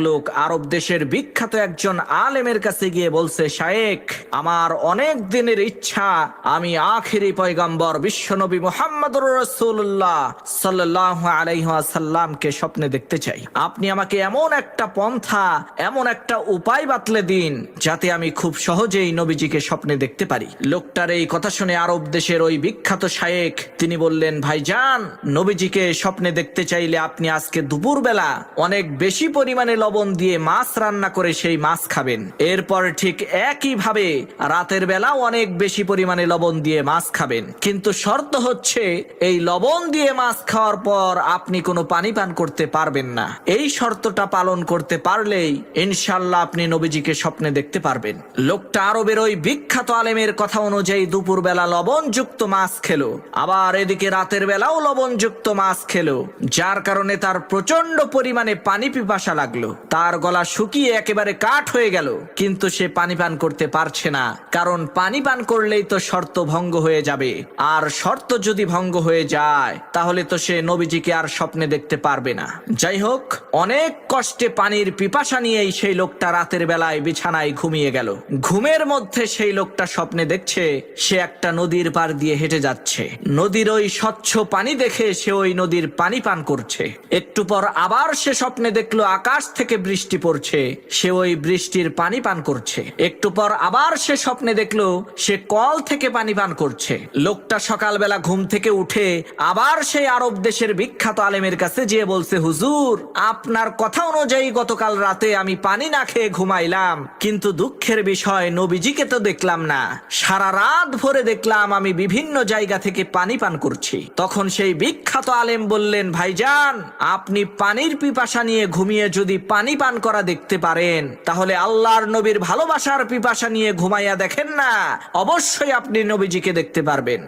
লোক আরব দেশের বিখ্যাত একজন আলেমের কাছে গিয়ে বলছে, শায়েখ, আমার অনেক দিনের ইচ্ছা আমি আখিরি পয়গম্বর বিশ্বনবী মুহাম্মদুর রাসূলুল্লাহ সাল্লাল্লাহু আলাইহি ওয়াসাল্লামকে স্বপ্নে দেখতে চাই। আপনি আমাকে এমন একটা পন্থা, এমন একটা উপায় বাতলে দিন যাতে আমি খুব সহজেই নবীজিকে স্বপ্নে দেখতে পারি। লোকটার এই কথা শুনে আরব দেশের ওই বিখ্যাত শায়েখ তিনি বললেন, ভাইজান, নবীজিকে স্বপ্নে দেখতে চাইলে আপনি আজকে দুপুরবেলা অনেক বেশি পরিমাণে লবণ দিয়ে মাছ রান্না করে সেই মাছ খাবেন। এরপর ঠিক একইভাবে রাতের বেলা অনেক বেশি পরিমাণে লবণ দিয়ে মাছ খাবেন, কিন্তু শর্ত হচ্ছে এই লবণ দিয়ে মাছ খাওয়ার পর আপনি কোনো পানি পান করতে পারবেন না। এই শর্তটা পালন করতে পারলেই ইনশাআল্লাহ আপনি নবীজিকে স্বপ্নে দেখতে পারবেন। লোকটা আরবের ওই বিখ্যাত আলেমের কথা অনুযায়ী দুপুরবেলা লবণযুক্ত মাছ খেলো, আবার এদিকে রাতের বেলাও লবণযুক্ত মাছ খেলো, যার কারণে তার প্রচন্ড পরিমাণে পানি পিপাসা লাগলো। তার গলা শুকিয়ে একেবারে কাঠ হয়ে গেল, কিন্তু সে পানি পান করতে পারছে না, কারণ পানি পান করলেই তো শর্ত ভঙ্গ হয়ে যাবে, আর শর্ত যদি ভঙ্গ হয়ে যায় তাহলে তো সে নবীজিকে আর স্বপ্নে দেখতে পারবে না। যাই হোক, অনেক কষ্টে পানির পিপাসা নিয়েই সেই লোকটা রাতের বেলায় বিছানায় ঘুমিয়ে গেল। ঘুমের মধ্যে সেই লোকটা স্বপ্নে দেখছে সে একটা নদীর পার দিয়ে হেঁটে যাচ্ছে। নদীর ওই স্বচ্ছ পানি দেখে সে ওই নদীর পানি পান করছে। একটু পর আবার সে স্বপ্নে দেখলো আকাশ থেকে বৃষ্টি পড়ছে, সে ওই বৃষ্টির পানি পান করছে। একটু পর আবার সে স্বপ্নে দেখলো সে কল থেকে পানি পান করছে। লোকটা সকালবেলা ঘুম থেকে উঠে আবার সেই আরব দেশের বিখ্যাত আলেমের কাছে যেয়ে বলছে, হুজুর, আপনার কথা অনুযায়ী গতকাল রাতে আমি পানি না খেয়ে ঘুমাইলাম, কিন্তু দুঃখের বিষয় নবীজিকে তো দেখলাম না। সারা রাত ভরে দেখলাম আমি বিভিন্ন জায়গা থেকে পানি পান করছি। তখন সেই বিখ্যাত আলেম বললেন, ভাইজান, আপনি পানির পিপাসা নিয়ে ঘুমিয়ে যদি পানি পান করা দেখতে পারেন, তাহলে আল্লাহর নবীর ভালোবাসার পিপাসা নিয়ে ঘুমাইয়া দেখেন না, অবশ্যই আপনি নবীজিকে দেখতে পারবেন।